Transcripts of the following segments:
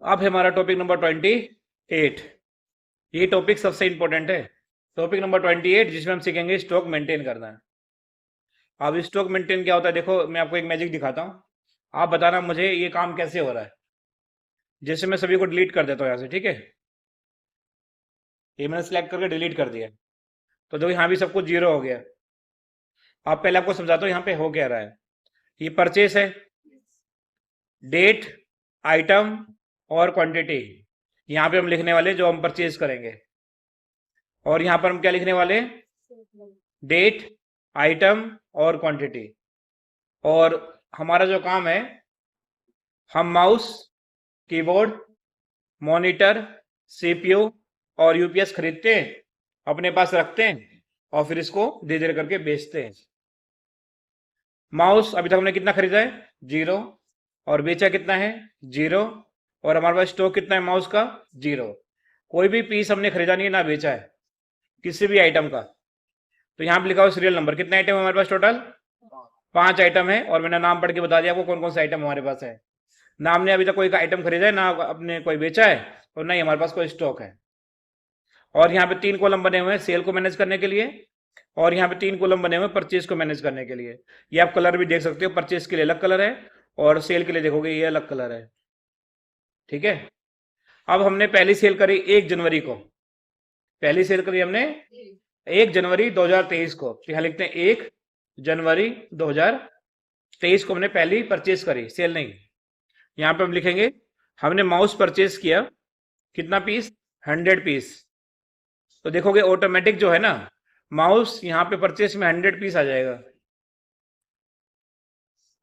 अब है हमारा टॉपिक नंबर 28। ये टॉपिक सबसे इंपॉर्टेंट है। टॉपिक नंबर 28 जिसमें हम सीखेंगे स्टॉक मेंटेन करना है। अब स्टॉक मेंटेन क्या होता है, देखो मैं आपको एक मैजिक दिखाता हूँ। आप बताना मुझे ये काम कैसे हो रहा है। जैसे मैं सभी को डिलीट कर देता हूँ यहाँ से, ठीक है। ये मैंने सिलेक्ट करके डिलीट कर दिया। तो देखो यहाँ भी सब कुछ जीरो हो गया। आप पहले आपको समझाता हूँ यहाँ पे हो क्या रहा है। ये परचेस है, डेट, आइटम और क्वांटिटी। यहाँ पे हम लिखने वाले जो हम परचेज करेंगे। और यहाँ पर हम क्या लिखने वाले, डेट, आइटम और क्वांटिटी। और हमारा जो काम है, हम माउस, कीबोर्ड, मॉनिटर, सीपीयू और यूपीएस खरीदते हैं, अपने पास रखते हैं और फिर इसको धीरे धीरे करके बेचते हैं। माउस अभी तक हमने कितना खरीदा है, 0। और बेचा कितना है, 0। और हमारे पास स्टॉक कितना है माउस का, 0। कोई भी पीस हमने खरीदा नहीं है ना बेचा है किसी भी आइटम का। तो यहाँ पे लिखा हुआ सीरियल नंबर, कितने आइटम है हमारे पास टोटल, 5 आइटम है। और मैंने नाम पढ़ के बता दिया आपको कौन कौन से आइटम हमारे पास है। ना हमने अभी तक कोई आइटम खरीदा है, ना अपने कोई बेचा है, और ना ही हमारे पास कोई स्टॉक है। और यहाँ पे 3 कॉलम बने हुए हैं सेल को मैनेज करने के लिए। और यहाँ पे 3 कॉलम बने हुए हैं परचेज को मैनेज करने के लिए। ये आप कलर भी देख सकते हो, परचेज के लिए अलग कलर है और सेल के लिए देखोगे ये अलग कलर है, ठीक है। अब हमने पहली सेल करी 1 जनवरी को। पहली सेल करी हमने 1 जनवरी 2023 को। तो यहाँ लिखते हैं 1 जनवरी 2023 को हमने पहली परचेज करी, सेल नहीं। यहाँ पे हम लिखेंगे हमने माउस परचेज किया, कितना पीस, 100 पीस। तो देखोगे ऑटोमेटिक जो है ना माउस, यहाँ पे परचेज में 100 पीस आ जाएगा।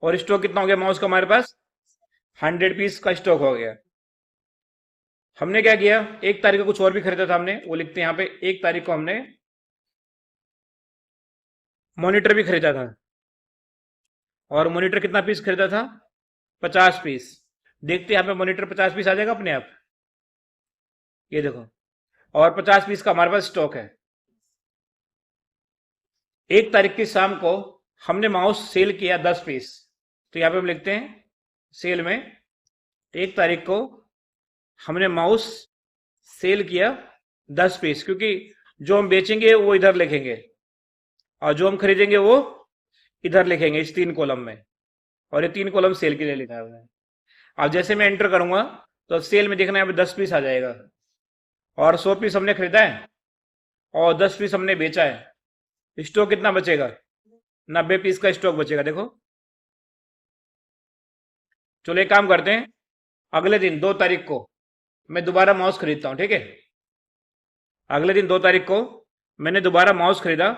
और स्टॉक कितना हो गया माउस का हमारे पास, 100 पीस का स्टॉक हो गया। हमने क्या किया, 1 तारीख को कुछ और भी खरीदा था हमने, वो लिखते हैं यहाँ पे 1 तारीख को हमने मॉनिटर भी खरीदा था। और मॉनिटर कितना पीस खरीदा था, 50 पीस। देखते हैं यहाँ पे मॉनिटर 50 पीस आ जाएगा अपने आप, ये देखो। और 50 पीस का हमारे पास स्टॉक है। 1 तारीख की शाम को हमने माउस सेल किया 10 पीस। तो यहाँ पे हम लिखते हैं सेल में 1 तारीख को हमने माउस सेल किया 10 पीस, क्योंकि जो हम बेचेंगे वो इधर लिखेंगे और जो हम खरीदेंगे वो इधर लिखेंगे इस 3 कॉलम में। और ये 3 कॉलम सेल के लिए लिखा है हमने। अब जैसे मैं एंटर करूंगा तो सेल में देखना है यहाँ पे 10 पीस आ जाएगा। और 100 पीस हमने खरीदा है और 10 पीस हमने बेचा है। स्टॉक कितना बचेगा, 90 पीस का स्टॉक बचेगा, देखो। चलो एक काम करते हैं, अगले दिन 2 तारीख को मैं दोबारा माउस खरीदता हूँ, ठीक है। अगले दिन 2 तारीख को मैंने दोबारा माउस खरीदा।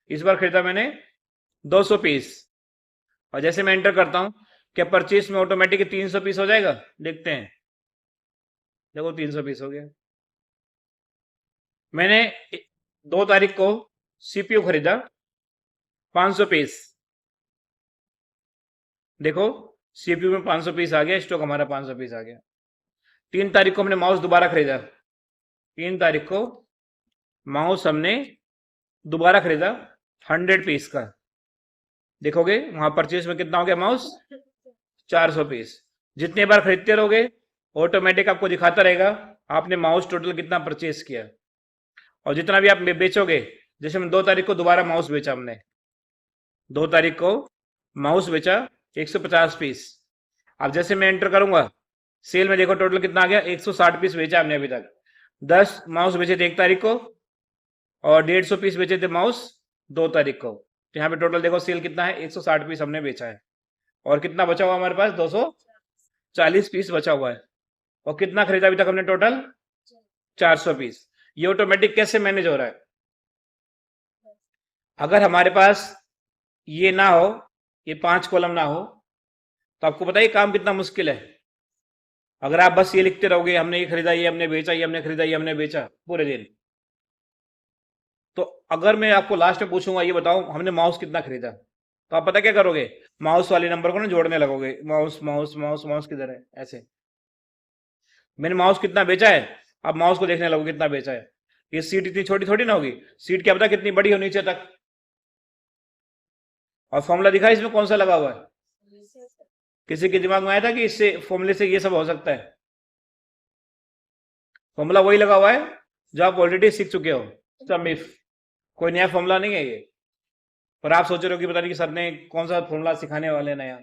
इस बार खरीदा मैंने 200 पीस। और जैसे मैं एंटर करता हूँ, क्या परचेज में ऑटोमेटिक 300 पीस हो जाएगा, देखते हैं। देखो 300 पीस हो गया। मैंने 2 तारीख को सीपीयू खरीदा 500 पीस। देखो सीपीयू में 500 पीस आ गया, स्टॉक हमारा 500 पीस आ गया। 3 तारीख को हमने माउस दोबारा खरीदा। 3 तारीख को माउस हमने दोबारा खरीदा 100 पीस का। देखोगे वहां परचेज में कितना हो गया माउस, 400 पीस। जितने बार खरीदते रहोगे ऑटोमेटिक आपको दिखाता रहेगा आपने माउस टोटल कितना परचेज किया। और जितना भी आप बेचोगे, जैसे हम 2 तारीख को दोबारा माउस बेचा हमने, 2 तारीख को माउस बेचा 150 पीस। अब जैसे मैं एंटर करूंगा सेल में, देखो टोटल कितना आ गया, 160 पीस बेचा हमने अभी तक। 10 माउस बेचे थे 1 तारीख को और 150 पीस बेचे थे माउस 2 तारीख को। तो यहाँ पे टोटल देखो सेल कितना है, 160 पीस हमने बेचा है। और कितना बचा हुआ हमारे पास, 240 पीस बचा हुआ है। और कितना खरीदा अभी तक हमने टोटल, 400 पीस। ये ऑटोमेटिक कैसे मैनेज हो रहा है। अगर हमारे पास ये ना हो, ये 5 कॉलम ना हो, तो आपको पता है काम कितना मुश्किल है। अगर आप बस ये लिखते रहोगे हमने ये खरीदा, ये हमने बेचा, ये हमने खरीदा, ये हमने बेचा पूरे दिन, तो अगर मैं आपको लास्ट में पूछूंगा ये बताओ हमने माउस कितना खरीदा, तो आप पता क्या करोगे, माउस वाले नंबर को ना जोड़ने लगोगे, माउस माउस माउस माउस किधर है, ऐसे। मैंने माउस कितना बेचा है, अब माउस को देखने लगोगे कितना बेचा है। ये सीट इतनी छोटी थोड़ी ना होगी, सीट क्या पता कितनी बड़ी हो नीचे तक। और फॉर्मूला दिखा इसमें कौन सा लगा हुआ है, किसी के दिमाग में आया था कि इससे फॉर्मूले से ये सब हो सकता है। फॉर्मूला वही लगा हुआ है जो आप ऑलरेडी सीख चुके हो, सम इफ। कोई नया फॉर्मूला नहीं है ये। पर आप सोच रहे हो कि पता नहीं कि सर ने कौन सा फॉर्मूला सिखाने वाले हैं नया।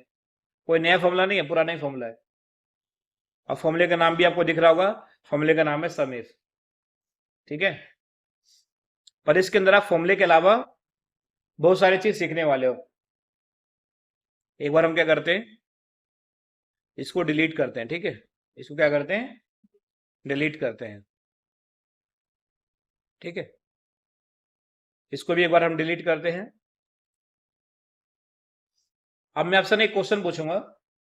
कोई नया फॉर्मूला नहीं है, पुराना ही फॉर्मूला है। और फॉर्मूले का नाम भी आपको दिख रहा होगा, फॉर्मूले का नाम है सम इफ। ठीक है, पर इसके अंदर आप फॉर्मूले के अलावा बहुत सारी चीज सीखने वाले हो। एक बार हम क्या करते हैं, इसको डिलीट करते हैं। ठीक है, इसको क्या करते हैं, डिलीट करते हैं। ठीक है, इसको भी एक बार हम डिलीट करते हैं। अब मैं आपसे एक क्वेश्चन पूछूंगा,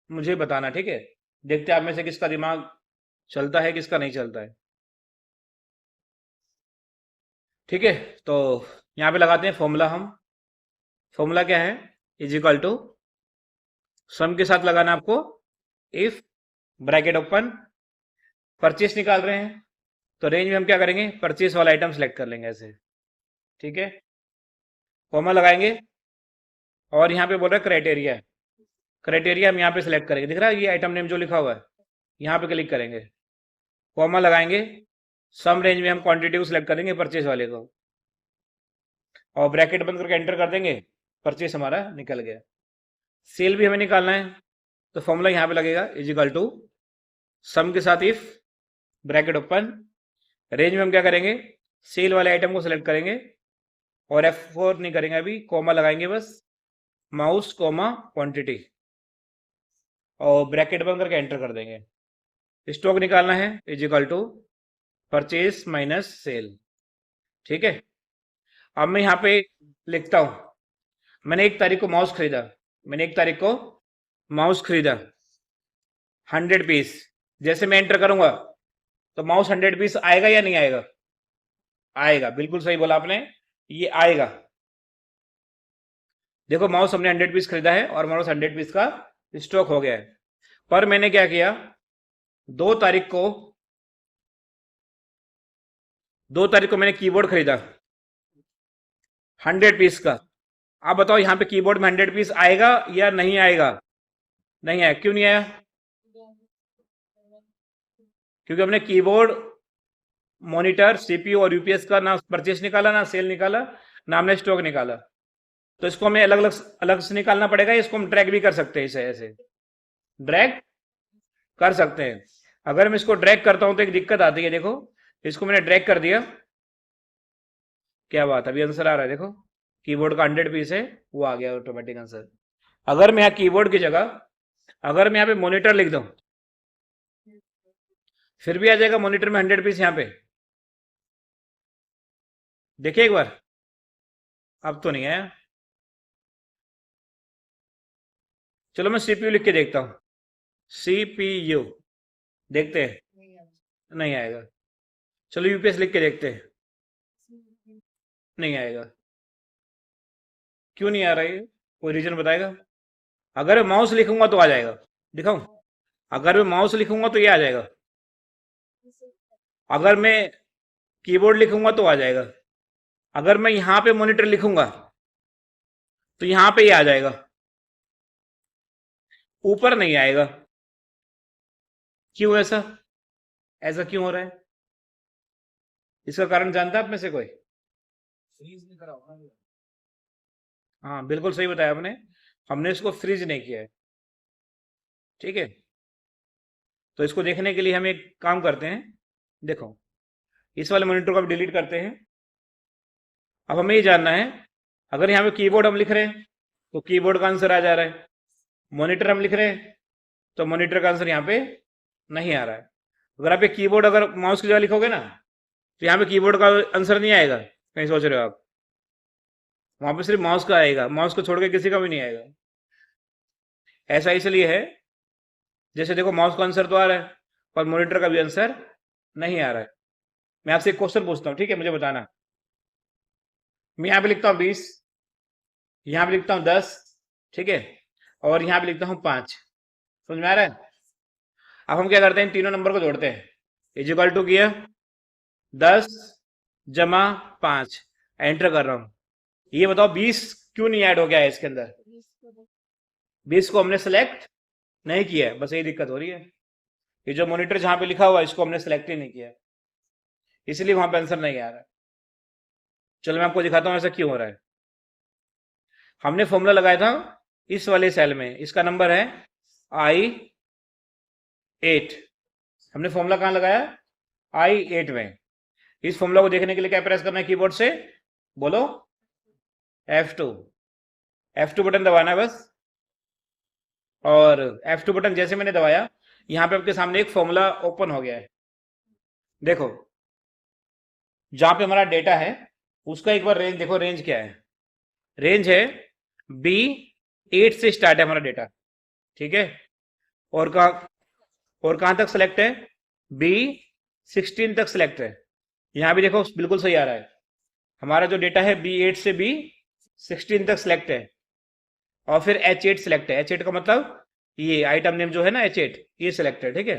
मुझे बताना। ठीक है, देखते हैं आप में से किसका दिमाग चलता है, किसका नहीं चलता है। ठीक है, तो यहाँ पे लगाते हैं फॉर्मूला हम। फॉर्मूला क्या है, इज इक्वल टू, सम के साथ लगाना आपको इफ, ब्रैकेट ओपन, परचेस निकाल रहे हैं तो रेंज में हम क्या करेंगे, परचेस वाला आइटम सेलेक्ट कर लेंगे ऐसे। ठीक है, कॉमा लगाएंगे और यहाँ पे बोल रहा है क्राइटेरिया। क्राइटेरिया हम यहाँ पे सिलेक्ट करेंगे, दिख रहा है ये आइटम नेम जो लिखा हुआ है, यहाँ पे क्लिक करेंगे, कॉमा लगाएंगे, सम रेंज में हम क्वांटिटी को सिलेक्ट करेंगे, परचेस वाले को, और ब्रैकेट बंद करके एंटर कर देंगे, परचेस हमारा निकल गया। सेल भी हमें निकालना है तो फॉर्मूला यहाँ पे लगेगा, इज इक्वल टू सम के साथ इफ, ब्रैकेट ओपन, रेंज में हम क्या करेंगे, सेल वाले आइटम को सिलेक्ट करेंगे और F4 नहीं करेंगे अभी, कॉमा लगाएंगे बस, माउस कॉमा क्वांटिटी, और ब्रैकेट बंद करके एंटर कर देंगे। स्टॉक निकालना है, is equal to purchase minus sale. ठीक है, अब मैं यहाँ पे लिखता हूं, मैंने 1 तारीख को माउस खरीदा, मैंने 1 तारीख को माउस खरीदा 100 पीस। जैसे मैं एंटर करूंगा तो माउस 100 पीस आएगा या नहीं आएगा, आएगा। बिल्कुल सही बोला आपने, ये आएगा। देखो माउस हमने 100 पीस खरीदा है और हमारे पास 100 पीस का स्टॉक हो गया है। पर मैंने क्या किया, 2 तारीख को 2 तारीख को मैंने कीबोर्ड खरीदा 100 पीस का। आप बताओ यहाँ पे कीबोर्ड में 100 पीस आएगा या नहीं आएगा, नहीं आया। क्यों नहीं आया, क्योंकि हमने कीबोर्ड, मॉनिटर, सीपीयू और यूपीएस का ना परचेस निकाला, ना सेल निकाला, ना हमने स्टॉक निकाला। तो इसको हमें अलग अलग अलग से निकालना पड़ेगा। इसको हम ड्रैग भी कर सकते हैं, इसे ऐसे ड्रैग कर सकते हैं। अगर मैं इसको ड्रैग करता हूं तो एक दिक्कत आती है, देखो इसको मैंने ड्रैग कर दिया, क्या बात, अभी आंसर आ रहा है। देखो कीबोर्ड का 100 पीस है, वो आ गया ऑटोमेटिक आंसर। अगर मैं यहाँ कीबोर्ड की जगह अगर मैं यहाँ पे मॉनिटर लिख दूं, फिर भी आ जाएगा मॉनिटर में 100 पीस यहाँ पे। देखिए एक बार, अब तो नहीं आया। चलो मैं सीपीयू लिख के देखता हूं, सीपीयू, देखते हैं, नहीं आएगा। चलो यूपीएस लिख के देखते हैं, नहीं आएगा। क्यों नहीं आ रहा है, कोई रीजन बताएगा। अगर मैं माउस लिखूंगा तो आ जाएगा, दिखाऊं, अगर मैं माउस लिखूंगा तो ये आ जाएगा, अगर मैं कीबोर्ड लिखूंगा तो आ जाएगा, अगर मैं यहां पे मॉनिटर लिखूंगा तो यहां पे ये आ जाएगा, ऊपर नहीं आएगा। क्यों ऐसा, ऐसा क्यों हो रहा है, इसका कारण जानता है आप में से कोई। हाँ बिल्कुल सही बताया आपने, हमने इसको फ्रीज नहीं किया है। ठीक है, तो इसको देखने के लिए हम एक काम करते हैं, देखो इस वाले मॉनिटर को हम डिलीट करते हैं। अब हमें ये जानना है, अगर यहाँ पे कीबोर्ड हम लिख रहे हैं तो कीबोर्ड का आंसर आ जा रहा है, मॉनिटर हम लिख रहे हैं तो मॉनिटर का आंसर यहाँ पे नहीं आ रहा है। अगर आप ये कीबोर्ड अगर माउस की जगह लिखोगे ना तो यहाँ पे कीबोर्ड का आंसर नहीं आएगा, कहीं सोच रहे हो आप, वहां पे सिर्फ माउस का आएगा, माउस को छोड़ के किसी का भी नहीं आएगा। ऐसा इसलिए है, जैसे देखो माउस का आंसर तो आ रहा है पर मॉनिटर का भी आंसर नहीं आ रहा है। मैं आपसे एक क्वेश्चन पूछता हूँ, ठीक है, मुझे बताना। मैं यहाँ पे लिखता हूँ 20, यहाँ पे लिखता हूँ 10, ठीक है, और यहाँ पे लिखता हूँ 5। समझ में आ रहा है। अब हम क्या करते हैं, तीनों नंबर को जोड़ते हैं। इज इक्वल टू किया 10 जमा 5, एंटर कर रहा हूं। ये बताओ 20 क्यों नहीं ऐड हो गया है इसके अंदर, 20 को हमने सेलेक्ट नहीं किया है, बस यही दिक्कत हो रही है। ये जो मॉनिटर जहां पे लिखा हुआ है इसको हमने सेलेक्ट ही नहीं किया है। इसलिए वहां पे आंसर नहीं आ रहा है। चलो मैं आपको दिखाता हूँ ऐसा क्यों हो रहा है। हमने फॉर्मूला लगाया था इस वाले सेल में, इसका नंबर है I8। हमने फॉर्मूला कहाँ लगाया? I8 में। इस फॉर्मूला को देखने के लिए क्या प्रेस करना है कीबोर्ड से? बोलो। F2। F2 बटन दबाना है बस। और F2 बटन जैसे मैंने दबाया, यहां पे आपके सामने एक फॉर्मूला ओपन हो गया है। देखो, जहां पे हमारा डेटा है उसका एक बार रेंज देखो, रेंज क्या है? रेंज है B8 से स्टार्ट है हमारा डेटा, ठीक है। और कहां तक सेलेक्ट है? B16 तक सेलेक्ट है। यहां भी देखो बिल्कुल सही आ रहा है। हमारा जो डेटा है B8 से B16 तक सिलेक्ट है। और फिर H8 सिलेक्ट है। H8 का मतलब ये आइटम नेम जो है ना, H8 ये सिलेक्ट है, ठीक है।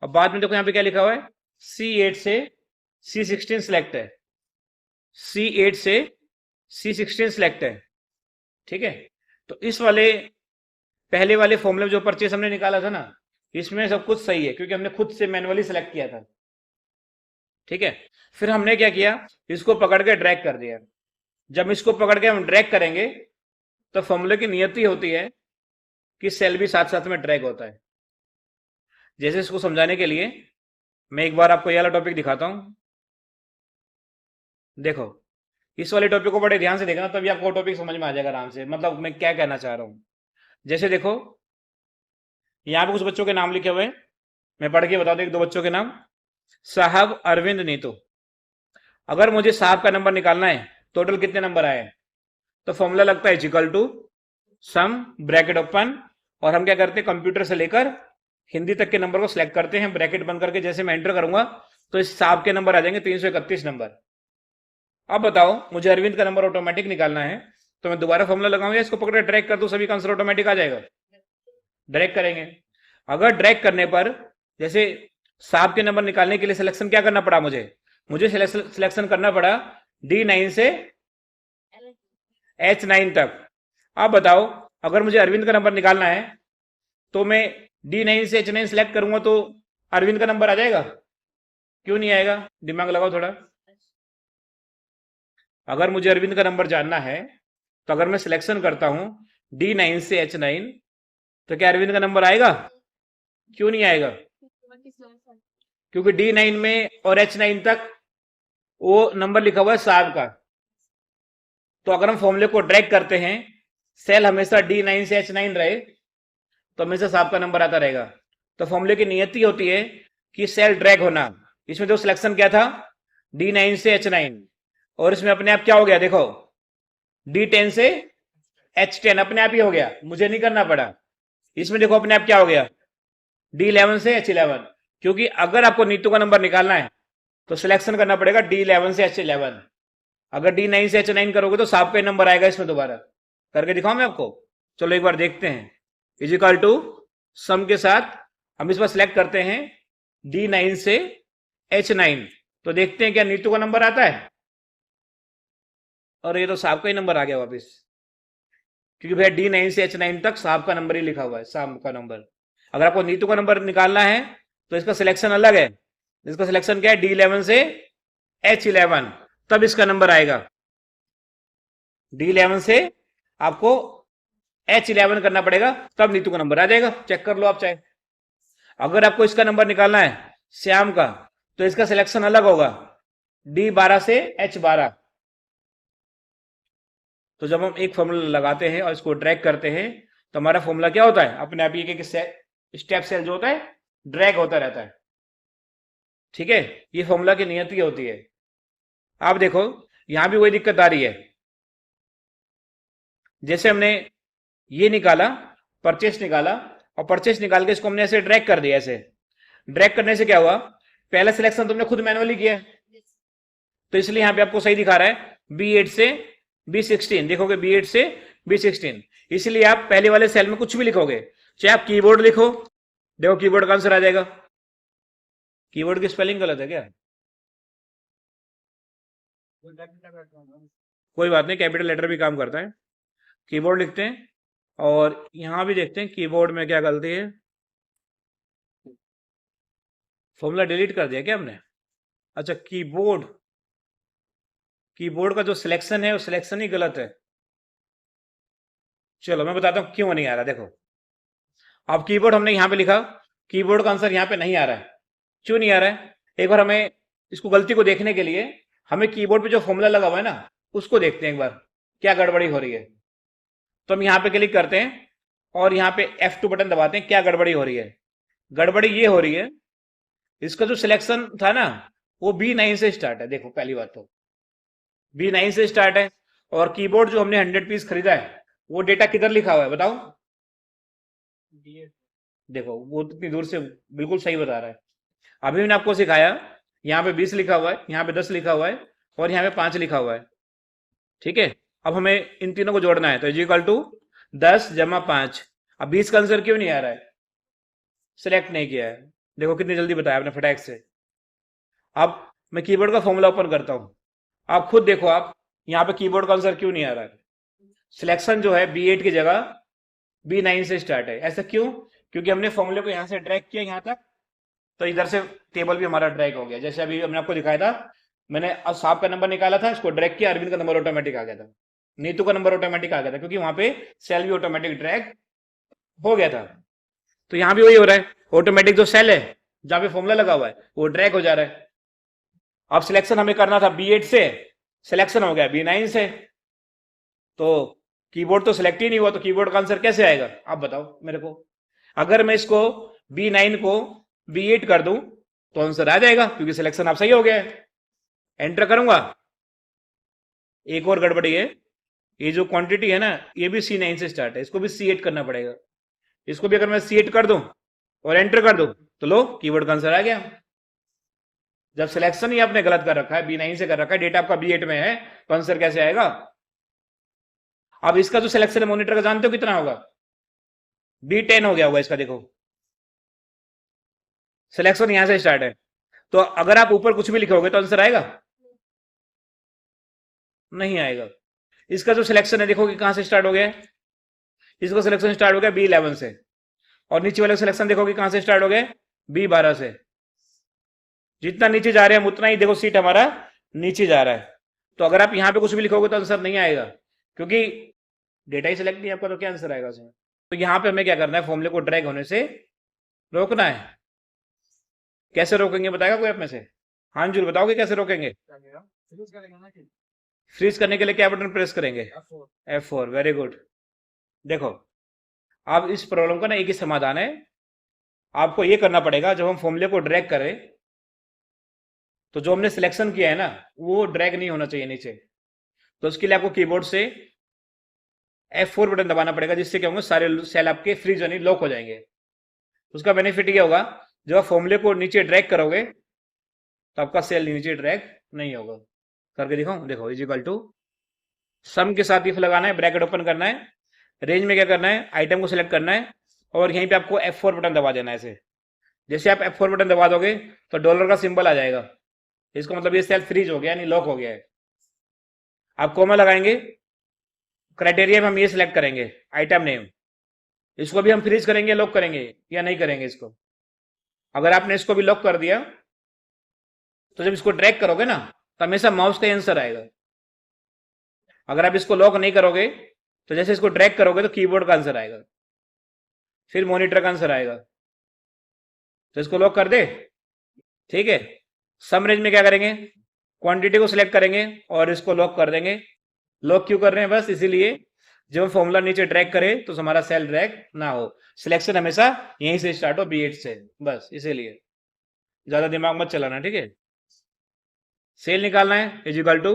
अब बाद में देखो यहाँ पे क्या लिखा हुआ है, C8 से C16 सिलेक्ट है। C8 से C16 सिलेक्ट है, ठीक है। तो इस वाले पहले वाले फॉर्मूले जो परचेस हमने निकाला था ना, इसमें सब कुछ सही है क्योंकि हमने खुद से मैनुअली सिलेक्ट किया था, ठीक है। फिर हमने क्या किया, इसको पकड़ के ड्रैग कर दिया। जब इसको पकड़ के हम ड्रैग करेंगे तो फॉर्मूले की नियति होती है कि सेल भी साथ साथ में ड्रैग होता है। जैसे इसको समझाने के लिए मैं एक बार आपको ये वाला टॉपिक दिखाता हूं। देखो, इस वाले टॉपिक को बड़े ध्यान से देखना, तभी आपको टॉपिक समझ में आ जाएगा आराम से, मतलब मैं क्या कहना चाह रहा हूं। जैसे देखो, यहां पे कुछ बच्चों के नाम लिखे हुए हैं, मैं पढ़ के बता दूं एक दो बच्चों के नाम। साहब, अरविंद, नीतू। अगर मुझे साहब का नंबर निकालना है, टोटल कितने नंबर आए हैं, तो फॉर्मूला लगता है equal to sum bracket open, और हम क्या करते हैं, कंप्यूटर से लेकर हिंदी तक के नंबर को सिलेक्ट करते हैं, ब्रैकेट बंद करके जैसे मैं एंटर करूंगा तो इस साहब के नंबर आ जाएंगे 331 नंबर। अब बताओ, मुझे अरविंद का नंबर ऑटोमेटिक निकालना है, तो मैं दोबारा फॉर्मूला लगाऊं या इसको पकड़ ड्रैग कर दूं, सभी का आंसर ऑटोमेटिक आ जाएगा? ड्रैग करेंगे। अगर ड्रैग करने पर, जैसे साहब के नंबर निकालने के लिए सिलेक्शन क्या करना पड़ा मुझे सिलेक्शन करना पड़ा D9 से H9 तक। अब बताओ, अगर मुझे अरविंद का नंबर निकालना है तो मैं D9 से H9 सेलेक्ट करूंगा तो अरविंद का नंबर आ जाएगा? क्यों नहीं आएगा? दिमाग लगाओ थोड़ा। अगर मुझे अरविंद का नंबर जानना है तो अगर मैं सिलेक्शन करता हूं D9 से H9, तो क्या अरविंद का नंबर आएगा? क्यों नहीं आएगा? क्योंकि D9 में और H9 तक वो नंबर लिखा हुआ है साहब का। तो अगर हम फॉर्मूले को ड्रैग करते हैं, सेल हमेशा D9 से H9 रहे तो हमेशा साहब का नंबर आता रहेगा। तो फॉर्मूले की नियति होती है कि सेल ड्रैग होना। इसमें जो सिलेक्शन क्या था, D9 से H9, और इसमें अपने आप क्या हो गया, देखो D10 से H10 अपने आप ही हो गया, मुझे नहीं करना पड़ा। इसमें देखो अपने आप क्या हो गया, D11 से H11। क्योंकि अगर आपको नीतू का नंबर निकालना है तो सिलेक्शन करना पड़ेगा D11 से H11। अगर D9 से H9 करोगे तो साहब का नंबर आएगा इसमें। दोबारा करके दिखाऊं मैं आपको? चलो एक बार देखते हैं। इजिकल टू सम के साथ हम इस बार सिलेक्ट करते हैं D9 से H9, तो देखते हैं क्या नीतू का नंबर आता है। और ये तो साहब का ही नंबर आ गया वापिस, क्योंकि भैया D9 से H9 तक साहब का नंबर ही लिखा हुआ है, साहब का नंबर। अगर आपको नीतू का नंबर निकालना है तो इसका सिलेक्शन अलग है। इसका सिलेक्शन क्या है, D11 से H11, तब इसका नंबर आएगा। D11 से आपको H11 करना पड़ेगा, तब नीतू का नंबर आ जाएगा। चेक कर लो आप चाहे। अगर आपको इसका नंबर निकालना है श्याम का, तो इसका सिलेक्शन अलग होगा, D12 से H12। तो जब हम एक फॉर्मूला लगाते हैं और इसको ड्रैग करते हैं तो हमारा फॉर्मूला क्या होता है, अपने आप ही एक स्टेप सेल जो होता है ड्रैग होता रहता है, ठीक है। ये फॉर्मूला की नियति होती है। आप देखो यहां भी वही दिक्कत आ रही है। जैसे हमने ये निकाला, परचेस निकाला, और परचेस निकाल के इसको हमने ऐसे ड्रैग कर दिया। ऐसे ड्रैग करने से क्या हुआ, पहला सिलेक्शन तुमने खुद मैनुअली किया, तो इसलिए यहां पे आपको सही दिखा रहा है B8 से B16। देखोगे B8 से B16, इसलिए आप पहले वाले सेल में कुछ भी लिखोगे, चाहे आप कीबोर्ड लिखो, देखो कीबोर्ड का आंसर आ जाएगा। कीबोर्ड की स्पेलिंग गलत है क्या? कोई बात नहीं, कैपिटल लेटर भी काम करता है। कीबोर्ड लिखते हैं, और यहां भी देखते हैं कीबोर्ड में क्या गलती है। फॉर्मूला डिलीट कर दिया क्या हमने? अच्छा, कीबोर्ड, कीबोर्ड का जो सिलेक्शन है वो सिलेक्शन ही गलत है। चलो मैं बताता हूँ क्यों नहीं आ रहा, देखो। अब कीबोर्ड हमने यहाँ पे लिखा, कीबोर्ड का आंसर यहाँ पे नहीं आ रहा है। क्यों नहीं आ रहा है? एक बार हमें इसको गलती को देखने के लिए हमें कीबोर्ड पे जो फॉर्मूला लगा हुआ है ना उसको देखते हैं एक बार, क्या गड़बड़ी हो रही है। तो हम यहाँ पे क्लिक करते हैं और यहाँ पे F2 बटन दबाते हैं, क्या गड़बड़ी हो रही है? गड़बड़ी ये हो रही है, इसका जो सिलेक्शन था ना वो B9 से स्टार्ट है। देखो पहली बात तो B9 से स्टार्ट है, और कीबोर्ड जो हमने 100 पीस खरीदा है वो डेटा किधर लिखा हुआ है बताओ? देखो वो इतनी दूर से बिल्कुल सही बता रहा है। अभी मैंने आपको सिखाया, यहाँ पे 20 लिखा हुआ है, यहाँ पे 10 लिखा हुआ है, और यहाँ पे 5 लिखा हुआ है। ठीक है, अब हमें इन तीनों को जोड़ना है, तो इज इक्वल टू 10 जमा 5। अब 20 का आंसर क्यों नहीं आ रहा है? सिलेक्ट नहीं किया है। देखो कितनी जल्दी बताया आपने फटाक से। अब मैं कीबोर्ड का फॉर्मूला ओपन करता हूं, आप खुद देखो, आप यहाँ पे कीबोर्ड का आंसर क्यों नहीं आ रहा है? सिलेक्शन जो है B8 की जगह B9 से स्टार्ट है। ऐसा क्यों? क्योंकि हमने फॉर्मूले को यहाँ से ड्रैग किया यहाँ तक, तो इधर से टेबल भी हमारा ड्रैग हो गया। जैसे अभी हमने आपको दिखाया था, मैंने साहब का नंबर निकाला था, इसको ड्रैग किया, अरविंद का नंबर ऑटोमेटिक आ गया था, नीतू का नंबर ऑटोमेटिक आ गया था, क्योंकि वहां पे सेल भी ऑटोमेटिक ड्रैग हो गया था। तो यहाँ भी वही हो रहा है, ऑटोमेटिक जो सेल है जहाँ पे फॉर्मूला लगा हुआ है वो ड्रैग हो जा रहा है। अब सिलेक्शन हमें करना था B8 से, सिलेक्शन हो गया B9 से, तो कीबोर्ड तो सिलेक्ट ही नहीं हुआ, तो कीबोर्ड का आंसर कैसे आएगा आप बताओ मेरे को? अगर मैं इसको B9 को B8 कर दूं तो आंसर आ जाएगा, क्योंकि सिलेक्शन आप सही हो गया है। एंटर करूंगा, एक और गड़बड़ी है, ये जो क्वांटिटी है ना ये भी C9 से स्टार्ट है, इसको भी C8 करना पड़ेगा। इसको भी अगर मैं C8 कर दूं और एंटर कर दूं तो लो कीबोर्ड का आंसर आ गया। जब सिलेक्शन ही आपने गलत कर रखा है, B9 से कर रखा है, डेटा आपका B8 में है, तो आंसर कैसे आएगा? अब इसका जो सिलेक्शन है मॉनिटर का जानते हो कितना होगा? B10 हो गया होगा इसका, देखो सिलेक्शन यहां से स्टार्ट है, तो अगर आप ऊपर कुछ भी लिखोगे तो आंसर आएगा? नहीं आएगा। इसका जो सिलेक्शन है देखो कि कहां से स्टार्ट हो गया है, इसका सिलेक्शन स्टार्ट हो गया B11 से, और नीचे वाले सिलेक्शन देखो कि कहां से स्टार्ट हो गया, B12 से। जितना नीचे जा रहे हैं हम उतना ही देखो सीट हमारा नीचे जा रहा है। तो अगर आप यहां पे कुछ भी लिखोगे तो आंसर नहीं आएगा, क्योंकि डेटा ही सिलेक्ट नहीं है आपका, तो क्या आंसर आएगा उसमें? तो यहाँ पे हमें क्या करना है, फॉर्मूले को ड्रैग होने से रोकना है। कैसे रोकेंगे बताएगा कोई आप में से? हाँ जरूर बताओगे कैसे रोकेंगे? फ्रीज करने के लिए क्या बटन प्रेस करेंगे? F4, very good. देखो अब इस प्रॉब्लम का ना एक ही समाधान है, आपको ये करना पड़ेगा, जब हम फॉर्मूले को ड्रैग करें तो जो हमने सिलेक्शन किया है ना वो ड्रैग नहीं होना चाहिए नीचे। तो उसके लिए आपको कीबोर्ड से F4 बटन दबाना पड़ेगा, जिससे क्या होंगे, सारे सेल आपके फ्रीज यानी लॉक हो जाएंगे। उसका बेनिफिट ये होगा, जब आप फॉर्मूले को नीचे ड्रैग करोगे तो आपका सेल नीचे ड्रैग नहीं होगा। करके दिखाऊं, देखो इज इक्वल टू, सम के साथ इफ लगाना है, ब्रैकेट ओपन करना है, रेंज में क्या करना है, आइटम को सिलेक्ट करना है, और यहीं पे आपको F4 बटन दबा देना है। ऐसे जैसे आप F4 बटन दबा दोगे तो डॉलर का सिंबल आ जाएगा, इसका मतलब ये सेल फ्रीज हो गया यानी लॉक हो गया है। आप कॉमा लगाएंगे, क्राइटेरिया में हम ये सिलेक्ट करेंगे आइटम नेम, इसको भी हम फ्रीज करेंगे, लॉक करेंगे या नहीं करेंगे इसको? अगर आपने इसको भी लॉक कर दिया तो जब इसको ड्रैग करोगे ना तो हमेशा माउस का आंसर आएगा। अगर आप इसको लॉक नहीं करोगे तो जैसे इसको ड्रैग करोगे तो कीबोर्ड का आंसर आएगा, फिर मॉनिटर का आंसर आएगा। तो इसको लॉक कर दे, ठीक है। सम रेंज में क्या करेंगे, क्वांटिटी को सिलेक्ट करेंगे और इसको लॉक कर देंगे। लॉक क्यों कर रहे हैं? बस इसीलिए जब हम फॉर्मूला नीचे ड्रैग करें तो हमारा सेल ड्रैग ना हो, सिलेक्शन हमेशा यहीं से स्टार्ट हो B8 से, बस इसीलिए। ज्यादा दिमाग मत चलाना, ठीक है। सेल निकालना है, इज इक्वल टू,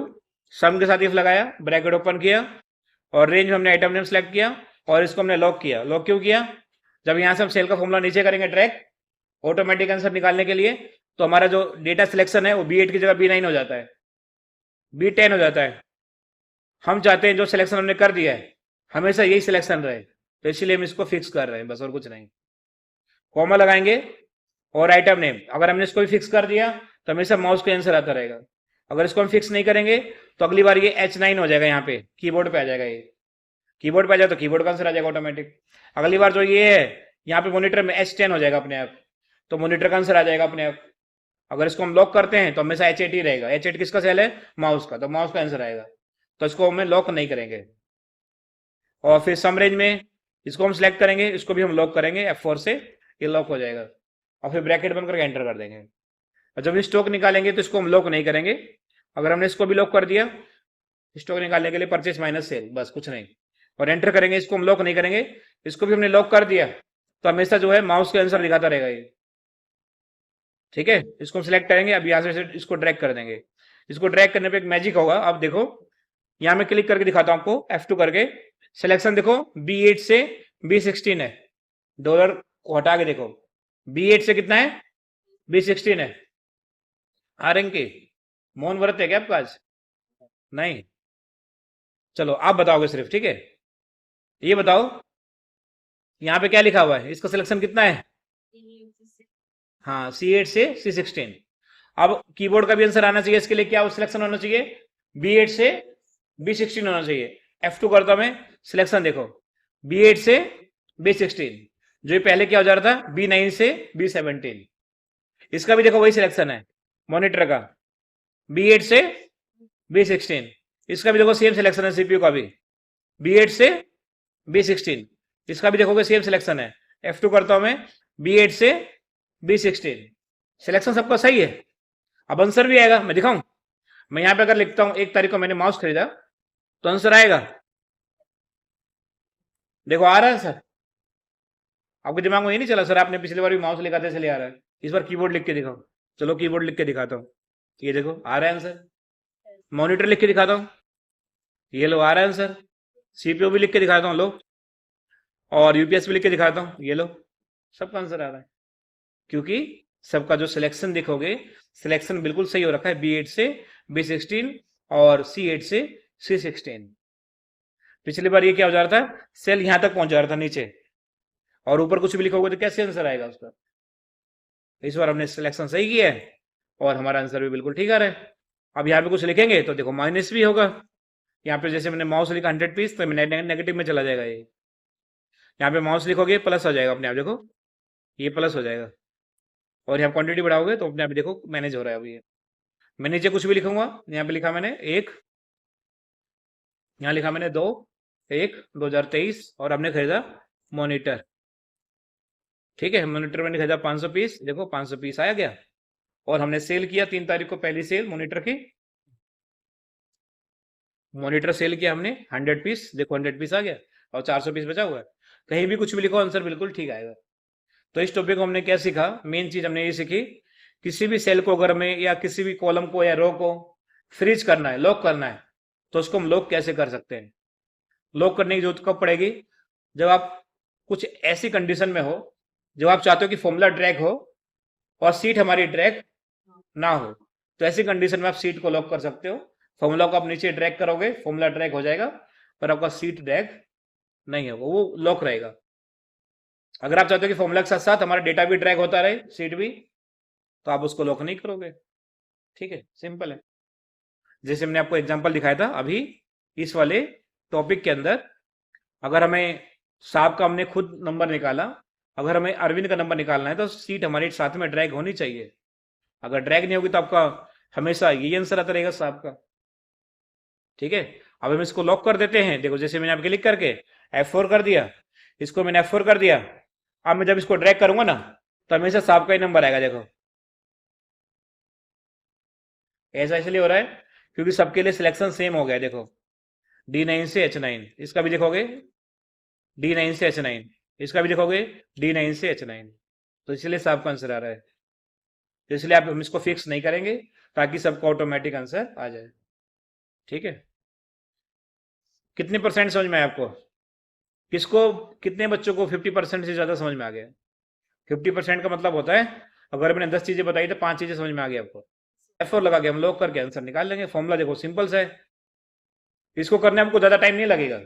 सम के साथ इफ लगाया, ब्रैकेट ओपन किया, और रेंज में हमने आइटम नेम सेलेक्ट किया और इसको हमने लॉक किया। लॉक क्यों किया? जब यहां से हम सेल का फॉर्मूला नीचे करेंगे ड्रैग ऑटोमेटिक आंसर निकालने के लिए, तो हमारा जो डेटा सिलेक्शन है वो B8 की जगह B9 हो जाता है, B10 हो जाता है। हम चाहते हैं जो सिलेक्शन हमने कर दिया है हमेशा यही सिलेक्शन रहे, तो इसलिए हम इसको फिक्स कर रहे हैं, बस और कुछ नहीं। कॉमा लगाएंगे और आइटम नेम, अगर हमने इसको भी फिक्स कर दिया तो हमेशा माउस का आंसर आता रहेगा। अगर इसको हम फिक्स नहीं करेंगे तो अगली बार ये H9 हो जाएगा, यहाँ पे कीबोर्ड पे आ जाएगा, ये कीबोर्ड पे आ जाए तो कीबोर्ड का आंसर आ जाएगा ऑटोमेटिक। अगली बार जो ये है यहाँ पे मॉनिटर में H10 हो जाएगा अपने आप, तो मॉनिटर का आंसर आ जाएगा अपने आप। अगर इसको हम लॉक करते हैं तो हमेशा H8 ही रहेगा। H8 किसका सेल है? माउस का, तो माउस का आंसर आएगा। तो इसको हमें लॉक नहीं करेंगे। और फिर सम रेंज में इसको हम सिलेक्ट करेंगे, इसको भी हम लॉक करेंगे F4 से, ये लॉक हो जाएगा। और फिर ब्रैकेट बंद करके एंटर कर देंगे। और जब स्टॉक निकालेंगे तो इसको हम लॉक नहीं करेंगे। अगर हमने इसको भी लॉक कर दिया, स्टॉक निकालने के लिए परचेस माइनस सेल, बस कुछ नहीं। और एंटर करेंगे, इसको हम लॉक नहीं करेंगे। इसको भी हमने लॉक कर दिया तो हमेशा जो है माउस के आंसर दिखाता रहेगा ये। ठीक है, इसको हम सिलेक्ट करेंगे। अब यहाँ से इसको ड्रैग कर देंगे। इसको ड्रैग करने पे एक मैजिक होगा। अब देखो, यहाँ मैं क्लिक करके दिखाता हूँ आपको, F2 करके सिलेक्शन देखो, B8 से B16 है। डॉलर को हटा के देखो, B8 से कितना है? B16 है। की मौन व्रत है क्या आपका आज? नहीं, चलो आप बताओगे सिर्फ, ठीक है। ये बताओ, यहाँ पे क्या लिखा हुआ है? इसका सिलेक्शन कितना है? हाँ, C8 से C16। अब कीबोर्ड का भी आंसर आना चाहिए, इसके लिए क्या सिलेक्शन होना चाहिए? B8 से B16 होना चाहिए। F2 करता मैं, सिलेक्शन देखो, B8 से B16। जो ये पहले क्या हो जा रहा था? B9 से B17। इसका भी देखो वही सिलेक्शन है मॉनिटर का, B8 से B16। इसका भी देखो सेम सिलेक्शन है सीपीयू का भी, B8 से B16। इसका भी देखोगे सेम सिलेक्शन है। F2 करता हूं मैं, B8 से B16। सिलेक्शन सबका सही है। अब आंसर भी आएगा, मैं दिखाऊं। मैं यहां पे अगर लिखता हूं 1 तारीख को मैंने माउस खरीदा, तो आंसर आएगा। देखो आ रहा है आंसर। आपके दिमाग में ये नहीं चला सर आपने पिछली बार भी माउस लिखा था इसलिए आ रहा है? इस बार कीबोर्ड लिख के दिखाओ। चलो कीबोर्ड लिख के दिखाता हूँ। ये देखो आ रहा है आंसर। मॉनिटर लिख के दिखाता हूँ, ये लो आ रहा है आंसर। सीपीयू भी लिख के दिखाता हूँ, लो। और यूपीएस भी लिख के दिखाता हूँ, ये लो। सबका आंसर आ रहा है, क्योंकि सबका जो सिलेक्शन देखोगे, सिलेक्शन बिल्कुल सही हो रखा है। B8 से B16 और C8 से C16। पिछली बार ये क्या हो जा रहा था? सेल यहां तक पहुंच जा रहा था नीचे, और ऊपर कुछ भी लिखोगे तो कैसे आंसर आएगा उसका? इस बार हमने सिलेक्शन सही किया है और हमारा आंसर भी बिल्कुल ठीक आ रहा है। अब यहाँ पे कुछ लिखेंगे तो देखो माइनस भी होगा। यहाँ पे जैसे मैंने माउस लिखा 100 पीस, तो नेगेटिव में चला जाएगा ये। यहाँ पे माउस लिखोगे प्लस हो जाएगा अपने आप, देखो ये प्लस हो जाएगा। और यहाँ क्वांटिटी बढ़ाओगे तो अपने आप देखो मैनेज हो रहा है अभी ये। मैं नीचे कुछ भी लिखूंगा, यहाँ पे लिखा मैंने 1, यहाँ लिखा मैंने 2, 1 2023, और हमने खरीदा मॉनिटर। ठीक है, मॉनिटर मैंने खरीदा 500 पीस, देखो 500 पीस आया गया। और हमने सेल किया 3 तारीख को, पहली सेल मॉनिटर की। मॉनिटर सेल किया हमने 100 पीस, देखो 100 पीस आ गया और 400 पीस बचा हुआ है। कहीं भी कुछ भी लिखो आंसर बिल्कुल ठीक आएगा। तो इस टॉपिक को हमने क्या सीखा? मेन चीज हमने ये सीखी, किसी भी सेल को अगर हमें या किसी भी कॉलम को या रो को फ्रीज करना है, लॉक करना है, तो उसको हम लॉक कैसे कर सकते हैं? लॉक करने की जरूरत कब पड़ेगी? जब आप कुछ ऐसी कंडीशन में हो, जब आप चाहते हो कि फॉर्मूला ड्रैग हो और सीट हमारी ड्रैग ना हो, तो ऐसी कंडीशन में आप सीट को लॉक कर सकते हो। फॉर्मूला को आप नीचे ड्रैग करोगे, फॉर्मूला ड्रैग हो जाएगा, पर आपका सीट ड्रैग नहीं होगा, वो लॉक रहेगा। अगर आप चाहते हो कि फॉर्मूला के साथ साथ हमारा डेटा भी ड्रैग होता रहे, सीट भी, तो आप उसको लॉक नहीं करोगे। ठीक है, सिंपल है। जैसे मैंने आपको एग्जांपल दिखाया था अभी इस वाले टॉपिक के अंदर, अगर हमें साहब का हमने खुद नंबर निकाला, अगर हमें अरविंद का नंबर निकालना है तो सीट हमारी साथ में ड्रैग होनी चाहिए। अगर ड्रैग नहीं होगी तो आपका हमेशा यही आंसर आता रहेगा साहब का। ठीक है, अब हम इसको लॉक कर देते हैं। देखो जैसे मैंने आपके क्लिक करके F4 कर दिया, इसको मैंने F4 कर दिया। अब मैं जब इसको ड्रैग करूंगा ना, तो हमेशा साहब का ही नंबर आएगा। देखो ऐसा इसलिए हो रहा है क्योंकि सबके लिए सिलेक्शन सेम हो गया। देखो D9 से H9, इसका भी देखोगे D9 से H9, इसका भी देखोगे D9 से H9, तो इसलिए साहब का आंसर आ रहा है। तो इसलिए आप हम इसको फिक्स नहीं करेंगे ताकि सबको ऑटोमेटिक आंसर आ जाए। ठीक है, कितने परसेंट समझ में आया आपको? किसको, कितने बच्चों को 50% से ज्यादा समझ में आ गया? 50% का मतलब होता है अगर मैंने 10 चीजें बताई तो 5 चीजें समझ में आ गई आपको। F4 लगा के हम लॉक करके आंसर निकाल लेंगे। फॉर्मूला देखो सिंपल सा है, इसको करने में आपको ज्यादा टाइम नहीं लगेगा।